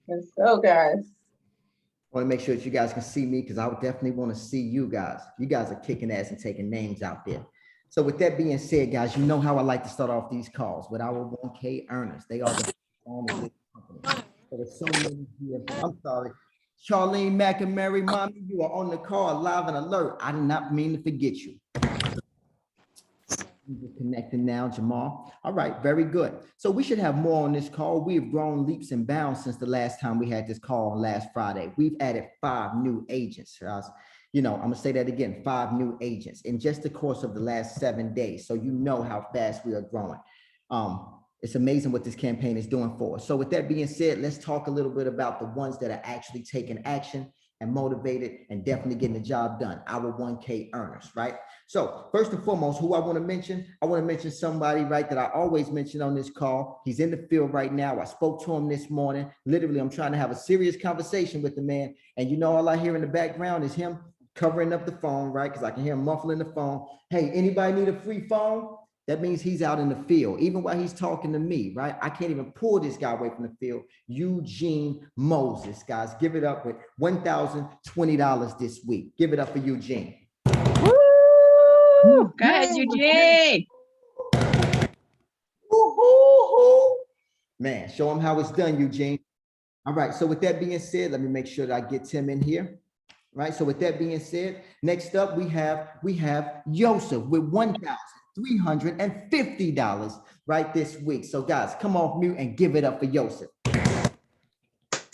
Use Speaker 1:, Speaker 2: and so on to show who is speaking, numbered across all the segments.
Speaker 1: Let's go, guys.
Speaker 2: I want to make sure that you guys can see me because I would definitely want to see you guys. You guys are kicking ass and taking names out there. So with that being said, guys, you know how I like to start off these calls with our 1K earners. They are the home of this company. So there's so many here. I'm sorry. Charlene McNamara, mommy, you are on the call live and alert. I did not mean to forget you. Just connecting now, Jamal. All right, very good. So we should have more on this call. We have grown leaps and bounds since the last time we had this call on last Friday. We've added 5 new agents. You know, I'm gonna say that again, 5 new agents in just the course of the last 7 days. So you know how fast we are growing. It's amazing what this campaign is doing for us. So with that being said, let's talk a little bit about the ones that are actually taking action and motivated and definitely getting the job done, our 1K earners, right? So first and foremost, who I want to mention somebody, right, that I always mention on this call. He's in the field right now. I spoke to him this morning. Literally, I'm trying to have a serious conversation with the man. And you know, all I hear in the background is him covering up the phone, right? Because I can hear him muffling the phone. Hey, anybody need a free phone? That means he's out in the field, even while he's talking to me, right? I can't even pull this guy away from the field. Eugene Moses, guys, give it up with $1,020 this week. Give it up for Eugene.
Speaker 1: Woo! Go ahead, Eugene.
Speaker 2: Man, show him how it's done, Eugene. All right, so with that being said, let me make sure that I get Tim in here. Right, so with that being said, next up we have Joseph with $1,350 right this week. So guys, come off mute and give it up for Joseph.
Speaker 3: Let's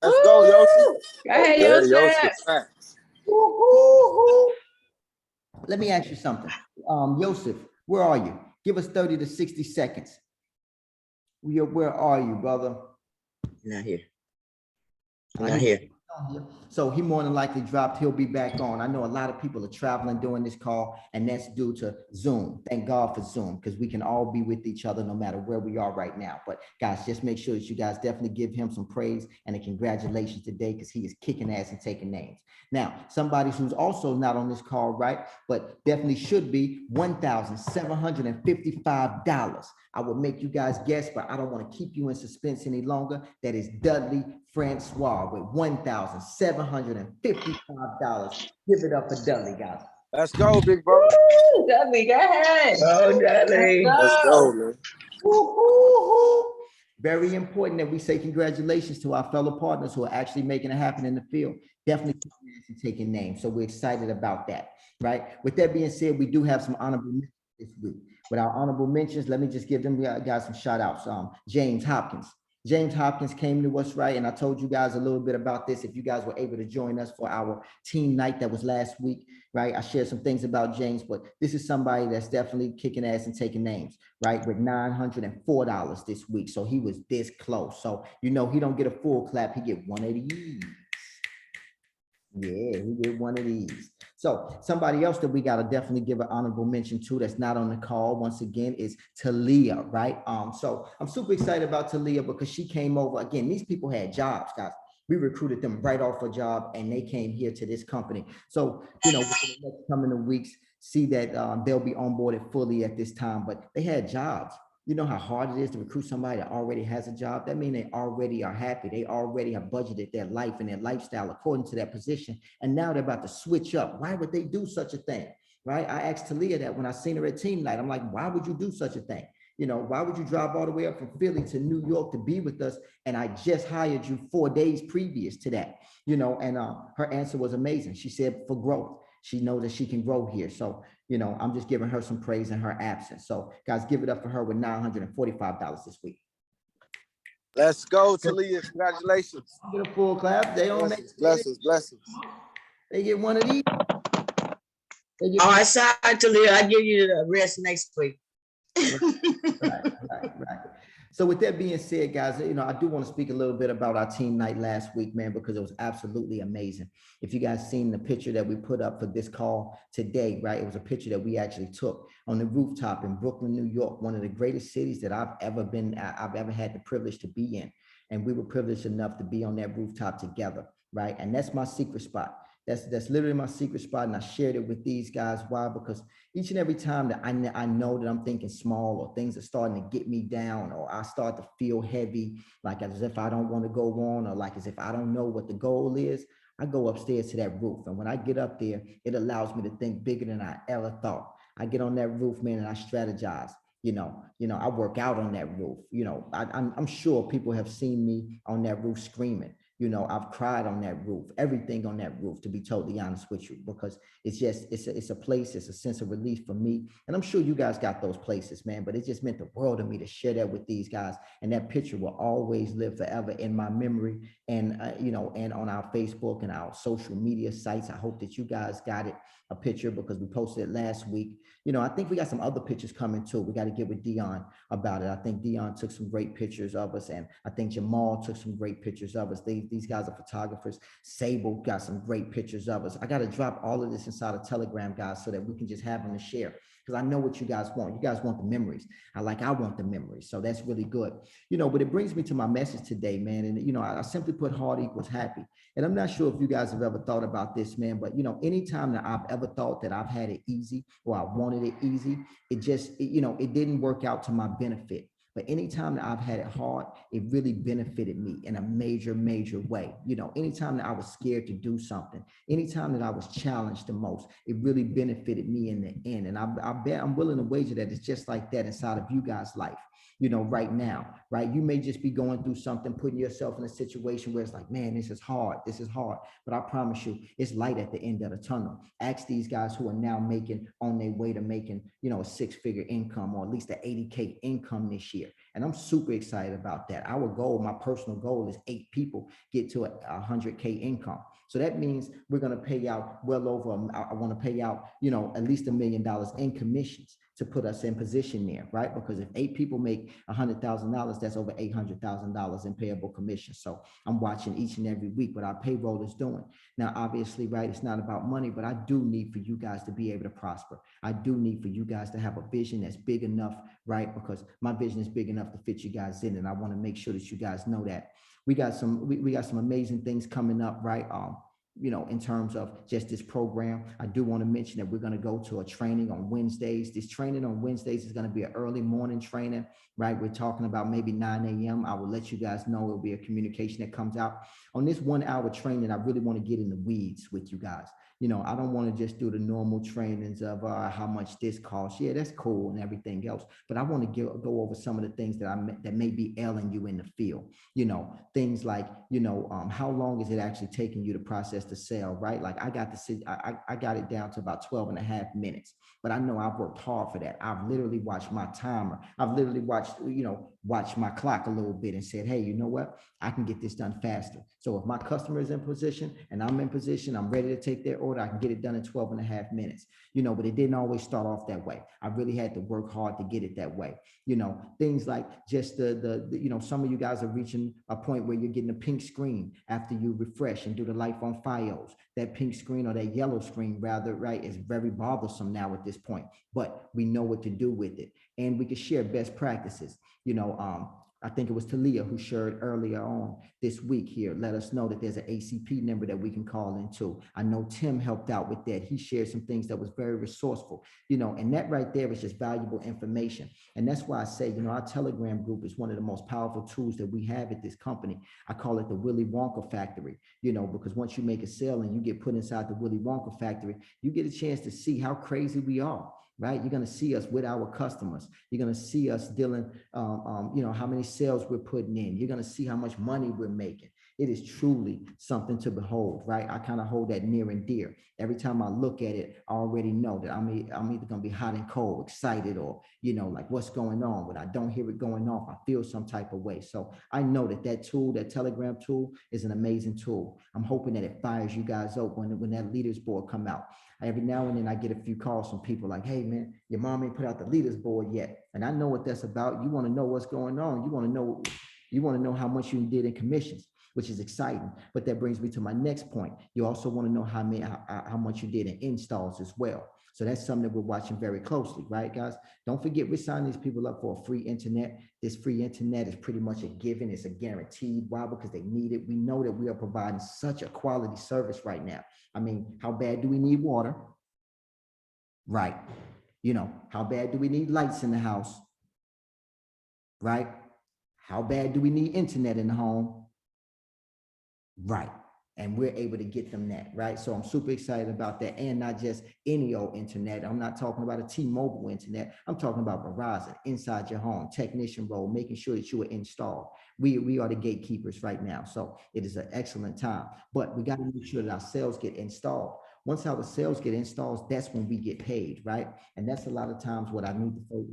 Speaker 3: go, Joseph.
Speaker 1: Go ahead, Joseph.
Speaker 2: Let me ask you something. Joseph, where are you? Give us 30 to 60 seconds. Where are you, brother?
Speaker 4: Not here. Not here.
Speaker 2: So he more than likely dropped. He'll be back on. I know a lot of people are traveling during this call, and that's due to Zoom. Thank God for Zoom, because we can all be with each other no matter where we are right now. But guys, just make sure that you guys definitely give him some praise and a congratulations today, because he is kicking ass and taking names. Now, somebody who's also not on this call, right, but definitely should be, $1,755. I will make you guys guess, but I don't want to keep you in suspense any longer. That is Dudley Francois with $1,755. Give it up for Dudley, guys.
Speaker 3: Let's go, big bro.
Speaker 1: Woo! Dudley, go ahead.
Speaker 4: Oh, Dudley.
Speaker 3: Let's go, man.
Speaker 2: Very important that we say congratulations to our fellow partners who are actually making it happen in the field. Definitely taking names. So we're excited about that, right? With that being said, we do have some honorable mentions this week. With our honorable mentions, let me just give them guys some shout outs. James Hopkins. James Hopkins came to us, right? And I told you guys a little bit about this. If you guys were able to join us for our team night that was last week, right? I shared some things about James, but this is somebody that's definitely kicking ass and taking names, right? With $904 this week. So he was this close. So, you know, he don't get a full clap. He get one of these. Yeah, he get one of these. So somebody else that we got to definitely give an honorable mention to that's not on the call once again is Talia, right? So I'm super excited about Talia because she came over. Again, these people had jobs, guys. We recruited them right off a job and they came here to this company. So, you know, within the next coming weeks, see that they'll be onboarded fully at this time, but they had jobs. You know how hard it is to recruit somebody that already has a job? That means they already are happy. They already have budgeted their life and their lifestyle according to that position. And now they're about to switch up. Why would they do such a thing? Right? I asked Talia that when I seen her at team night. I'm like, why would you do such a thing? You know, why would you drive all the way up from Philly to New York to be with us? And I just hired you 4 days previous to that, you know, and her answer was amazing. She said, for growth. She knows that she can grow here. So, you know, I'm just giving her some praise in her absence. So guys, give it up for her with $945 this week.
Speaker 3: Let's go, Talia. Congratulations.
Speaker 2: Get a full clap. They don't make
Speaker 3: blessings.
Speaker 2: They get one of these.
Speaker 4: I saw Talia. I give you the rest next week.
Speaker 2: Right. So with that being said, guys, you know, I do want to speak a little bit about our team night last week, man, because it was absolutely amazing. If you guys seen the picture that we put up for this call today, right, it was a picture that we actually took on the rooftop in Brooklyn, New York, one of the greatest cities that I've ever had the privilege to be in. And we were privileged enough to be on that rooftop together, right? And that's my secret spot. That's literally my secret spot, and I shared it with these guys. Why? Because each and every time that I know that I'm thinking small, or things are starting to get me down, or I start to feel heavy, like as if I don't want to go on, or like as if I don't know what the goal is, I go upstairs to that roof. And when I get up there, it allows me to think bigger than I ever thought. I get on that roof, man, and I strategize. I work out on that roof. I'm sure people have seen me on that roof screaming. I've cried on that roof, everything on that roof, to be totally honest with you, because it's a place, it's a sense of relief for me. And I'm sure you guys got those places, man, but it just meant the world to me to share that with these guys. And that picture will always live forever in my memory, and, and on our Facebook and our social media sites. I hope that you guys got it, a picture, because we posted it last week. I think we got some other pictures coming too. We got to get with Dion about it. I think Dion took some great pictures of us, and I think Jamal took some great pictures of us. These guys are photographers. Sable got some great pictures of us. I got to drop all of this inside a Telegram, guys, so that we can just have them to share, because I know what you guys want. You guys want the memories. I want the memories. So that's really good. But it brings me to my message today, man. And, I simply put hard equals happy. And I'm not sure if you guys have ever thought about this, man, but, anytime that I've ever thought that I've had it easy, or I wanted it easy, it didn't work out to my benefit. But anytime that I've had it hard, it really benefited me in a major, major way. Anytime that I was scared to do something, anytime that I was challenged the most, it really benefited me in the end. And I bet I'm willing to wager that it's just like that inside of you guys' life. Right now, right? You may just be going through something, putting yourself in a situation where it's like, man, this is hard. But I promise you, it's light at the end of the tunnel. Ask these guys who are now on their way to making, a six-figure income, or at least an 80K income this year. And I'm super excited about that. Our goal, my personal goal, is 8 people get to a 100K income. So that means we're going to pay out well over, I want to pay out, at least $1 million in commissions to put us in position there, right? Because if 8 people make $100,000, that's over $800,000 in payable commission. So I'm watching each and every week what our payroll is doing. Now, obviously, right, it's not about money, but I do need for you guys to be able to prosper. I do need for you guys to have a vision that's big enough, right? Because my vision is big enough to fit you guys in, and I want to make sure that you guys know that. We got some amazing things coming up, right? In terms of just this program, I do want to mention that we're going to go to a training on Wednesdays. This training on Wednesdays is going to be an early morning training, right? We're talking about maybe 9 a.m. I will let you guys know. It'll be a communication that comes out. On this 1 hour training, I really want to get in the weeds with you guys. I don't want to just do the normal trainings of how much this costs. Yeah, that's cool and everything else. But I want to go over some of the things that may be ailing you in the field. Things like, how long is it actually taking you to process the sale, right? Like I got it down to about 12 and a half minutes, but I know I've worked hard for that. I've literally watched my timer. I've literally watched my clock a little bit and said, hey, you know what? I can get this done faster. So if my customer is in position and I'm in position, I'm ready to take their order, I can get it done in 12 and a half minutes, but it didn't always start off that way. I really had to work hard to get it that way. Things like just the some of you guys are reaching a point where you're getting a pink screen after you refresh and do the life on FiOS. That pink screen, or that yellow screen rather, right, is very bothersome now at this point, but we know what to do with it, and we can share best practices. I think it was Talia who shared earlier on this week here. Let us know that there's an ACP number that we can call into. I know Tim helped out with that. He shared some things that was very resourceful, and that right there is just valuable information. And that's why I say, our Telegram group is one of the most powerful tools that we have at this company. I call it the Willy Wonka factory, because once you make a sale and you get put inside the Willy Wonka factory, you get a chance to see how crazy we are. Right? You're going to see us with our customers. You're going to see us dealing, how many sales we're putting in. You're going to see how much money we're making. It is truly something to behold, right? I kind of hold that near and dear. Every time I look at it, I already know that I'm either going to be hot and cold, excited, or, like what's going on. When I don't hear it going off, I feel some type of way. So I know that tool, that Telegram tool, is an amazing tool. I'm hoping that it fires you guys up when that leaders board come out. Every now and then I get a few calls from people like, hey man, your mom ain't put out the leaders board yet. And I know what that's about. You want to know what's going on. You want to know how much you did in commissions, which is exciting. But that brings me to my next point. You also want to know how much you did in installs as well. So that's something that we're watching very closely, right, guys? Don't forget, we're signing these people up for a free internet. This free internet is pretty much a given. It's a guaranteed. Why? Because they need it. We know that we are providing such a quality service right now. I mean, how bad do we need water? Right. You know, how bad do we need lights in the house? Right. How bad do we need internet in the home? Right. And we're able to get them that, right? So I'm super excited about that. And not just any old internet. I'm not talking about a T-Mobile internet. I'm talking about Verizon, inside your home, technician role, making sure that you are installed. We are the gatekeepers right now. So it is an excellent time, but we got to make sure that our cells get installed. Once our cells get installed, that's when we get paid, right? And that's a lot of times what I need for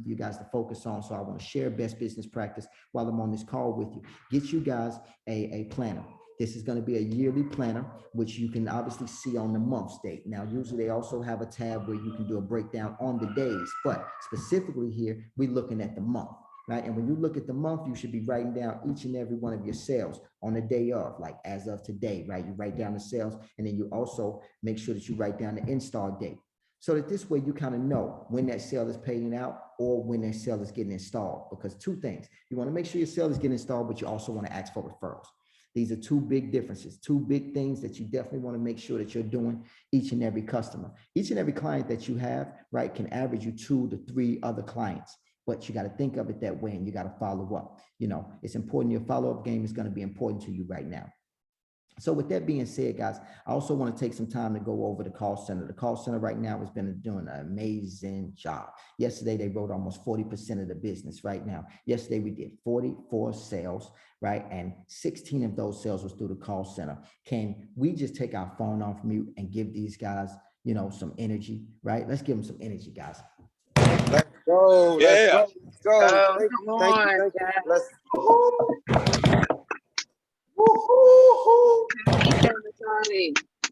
Speaker 2: you guys to focus on. So I want to share best business practice while I'm on this call with you. Get you guys a planner. This is going to be a yearly planner, which you can obviously see on the month's date. Now, usually they also have a tab where you can do a breakdown on the days, but specifically here, we're looking at the month, right? And when you look at the month, you should be writing down each and every one of your sales on the day of, like as of today, right? You write down the sales, and then you also make sure that you write down the install date. So that this way you kind of know when that sale is paying out or when that sale is getting installed. Because two things, you want to make sure your sale is getting installed, but you also want to ask for referrals. These are two big differences, two big things that you definitely want to make sure that you're doing each and every customer. Each and every client that you have, right, can average you 2 to 3 other clients, but you got to think of it that way and you got to follow up. You know, it's important. Your follow-up game is going to be important to you right now. So with that being said, guys, I also want to take some time to go over the call center. The call center right now has been doing an amazing job. Yesterday, they wrote almost 40% of the business right now. Yesterday, we did 44 sales, right? And 16 of those sales was through the call center. Can we just take our phone off mute and give these guys, you know, some energy, right? Let's give them some energy, guys.
Speaker 3: Let's go. Let's go. Let's go.
Speaker 1: Oh,
Speaker 3: Thank
Speaker 1: come
Speaker 3: you. Thank
Speaker 1: on,
Speaker 3: you. Thank you.
Speaker 1: guys.
Speaker 3: Let's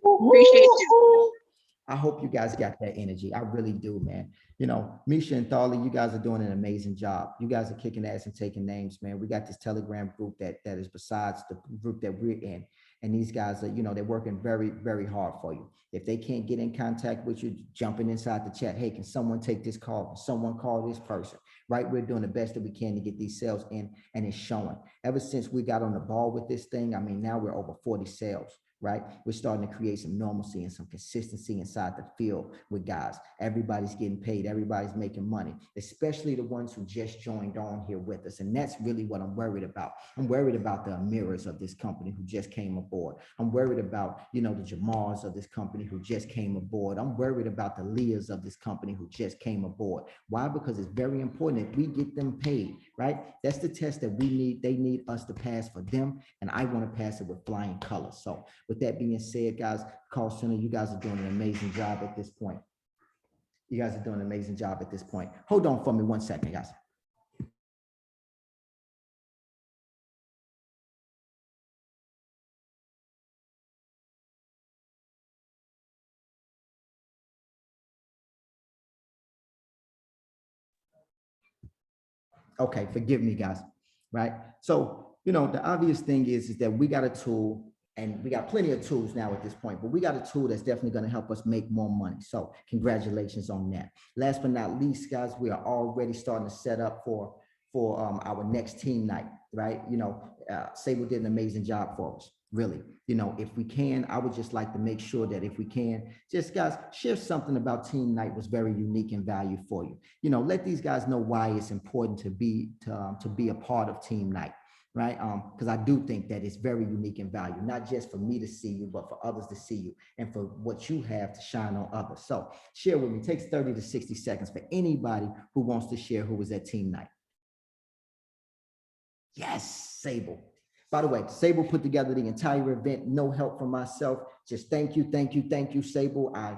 Speaker 1: Appreciate you.
Speaker 2: I hope you guys got that energy. I really do, man. You know, Misha and Tharley, you guys are doing an amazing job. You guys are kicking ass and taking names, man. We got this Telegram group that is besides the group that we're in. And these guys are, you know, they're working very, very hard for you. If they can't get in contact with you, jumping inside the chat, hey, can someone take this call? Can someone call this person? Right? We're doing the best that we can to get these sales in, and it's showing. Ever since we got on the ball with this thing, I mean, now we're over 40 sales. Right? We're starting to create some normalcy and some consistency inside the field with guys. Everybody's getting paid. Everybody's making money, especially the ones who just joined on here with us. And that's really what I'm worried about. I'm worried about the mirrors of this company who just came aboard. I'm worried about, you know, the Jamars of this company who just came aboard. I'm worried about the Leahs of this company who just came aboard. Why? Because it's very important that we get them paid, right? That's the test that we need. They need us to pass for them. And I want to pass it with flying colors. So with that being said, guys, call center, you guys are doing an amazing job at this point. You guys are doing an amazing job at this point. Hold on for me 1 second, guys. Okay, forgive me, guys, right? So, you know, the obvious thing is that we got a tool, and we got plenty of tools now at this point, but we got a tool that's definitely going to help us make more money. So congratulations on that. Last but not least, guys, we are already starting to set up for our next team night, right? You know, Sable did an amazing job for us. Really, you know, if we can, I would just like to make sure that if we can, just guys, share something about team night was very unique and value for you. You know, let these guys know why it's important to be a part of team night, right? Because I do think that it's very unique in value, not just for me to see you, but for others to see you and for what you have to shine on others. So share with me. It takes 30 to 60 seconds for anybody who wants to share who was at team night. Yes, Sable. By the way, Sable put together the entire event, no help from myself. Just thank you, thank you, thank you, Sable. I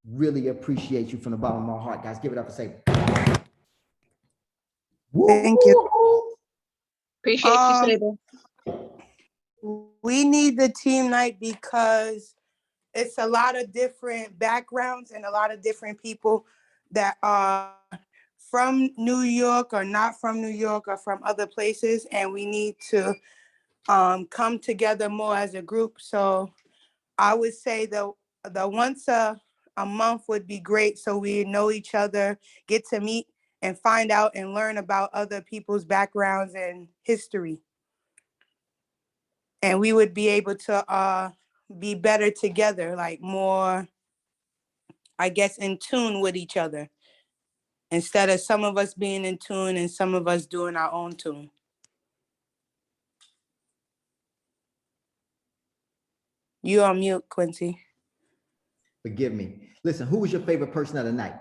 Speaker 2: really appreciate you from the bottom of my heart, guys. Give it up for Sable.
Speaker 5: Thank you.
Speaker 1: Appreciate you, Sable.
Speaker 5: We need the team night because it's a lot of different backgrounds and a lot of different people that are from New York or not from New York or from other places, and we need to come together more as a group. So I would say the once a a month would be great, so we know each other, get to meet and find out and learn about other people's backgrounds and history. And we would be able to be better together, like more, I guess, in tune with each other, instead of some of us being in tune and some of us doing our own tune. You on mute, Quincy.
Speaker 2: Forgive me. Listen, who was your favorite person of the night?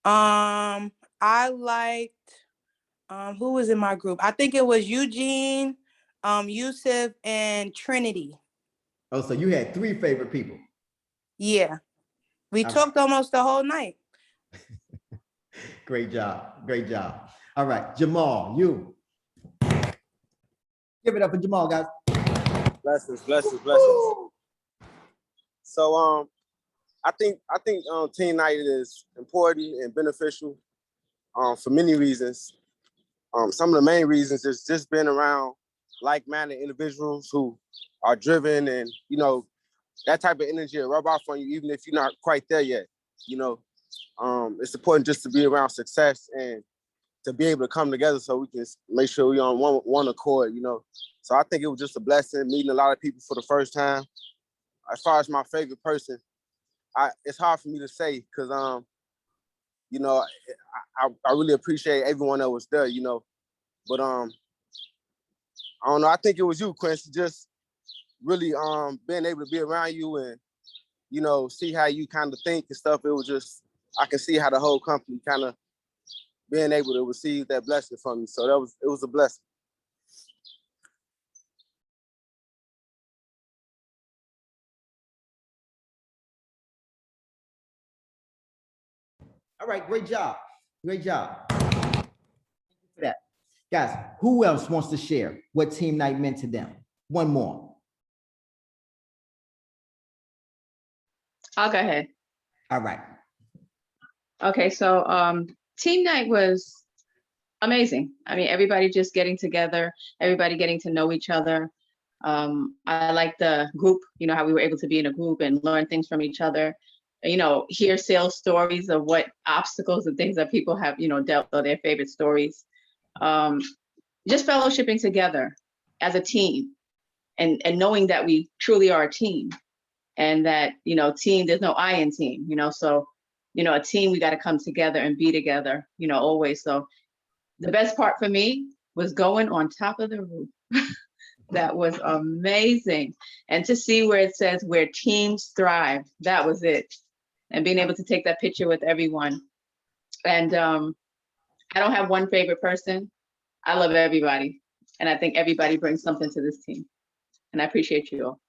Speaker 5: I liked, who was in my group? I think it was Eugene, Yusuf, and Trinity.
Speaker 2: Oh, so you had 3 favorite people.
Speaker 5: Yeah. We
Speaker 2: All
Speaker 5: talked almost the whole night.
Speaker 2: Great job. Great job. All right, Jamal, you. Give it up for Jamal, guys.
Speaker 3: Blessings, blessings, blessings. So I think team night is important and beneficial for many reasons. Some of the main reasons is just being around like-minded individuals who are driven, and you know, that type of energy will rub off on you even if you're not quite there yet. You know, it's important just to be around success and to be able to come together so we can make sure we're on one accord, you know. So I think it was just a blessing meeting a lot of people for the first time. As far as my favorite person, it's hard for me to say because, you know, I really appreciate everyone that was there, you know. But I don't know, I think it was you, Quincy, just really being able to be around you and, you know, see how you kind of think and stuff. It was just, I can see how the whole company kind of being able to receive that blessing from me. So it was a blessing.
Speaker 2: All right, great job. Great job. Thank you for that. Guys, who else wants to share what team night meant to them? One more.
Speaker 1: I'll go ahead.
Speaker 2: All right.
Speaker 1: Okay, so team night was amazing. I mean, everybody just getting together, everybody getting to know each other. I like the group, you know, how we were able to be in a group and learn things from each other. You know, hear sales stories of what obstacles and things that people have, you know, dealt with, their favorite stories. Just fellowshipping together as a team and knowing that we truly are a team and that, you know, team, there's no I in team, you know, so, you know, a team, we got to come together and be together, you know, always. So the best part for me was going on top of the roof. That was amazing. And to see where it says where teams thrive, that was it. And being able to take that picture with everyone. And I don't have one favorite person. I love everybody. And I think everybody brings something to this team. And I appreciate you all.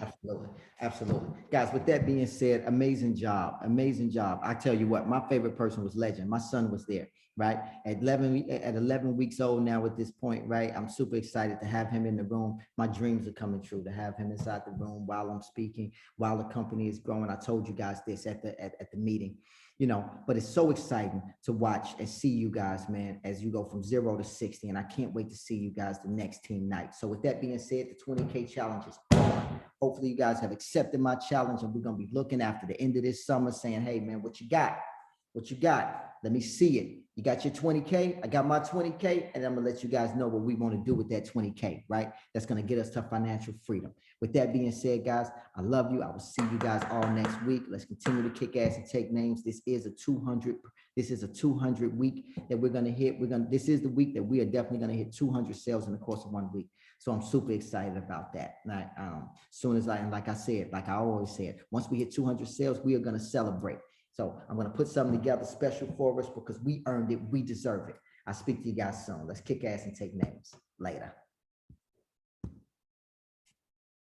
Speaker 2: Absolutely. Absolutely. Guys, with that being said, amazing job. Amazing job. I tell you what, my favorite person was Legend. My son was there, right? At 11 weeks old now at this point, right? I'm super excited to have him in the room. My dreams are coming true, to have him inside the room while I'm speaking, while the company is growing. I told you guys this at the meeting, you know, but it's so exciting to watch and see you guys, man, as you go from 0 to 60. And I can't wait to see you guys the next team night. So with that being said, the 20K challenge is on. Hopefully you guys have accepted my challenge, and we're going to be looking after the end of this summer saying, hey, man, what you got? What you got? Let me see it. You got your 20K. I got my 20K, and I'm going to let you guys know what we want to do with that 20K, right? That's going to get us to financial freedom. With that being said, guys, I love you. I will see you guys all next week. Let's continue to kick ass and take names. This is a 200 week that we're going to hit. This is the week that we are definitely going to hit 200 sales in the course of 1 week. So I'm super excited about that. Like, soon as like I always said, once we hit 200 sales, we are going to celebrate. So I'm going to put something together special for us because we earned it. We deserve it. I'll speak to you guys soon. Let's kick ass and take names. Later.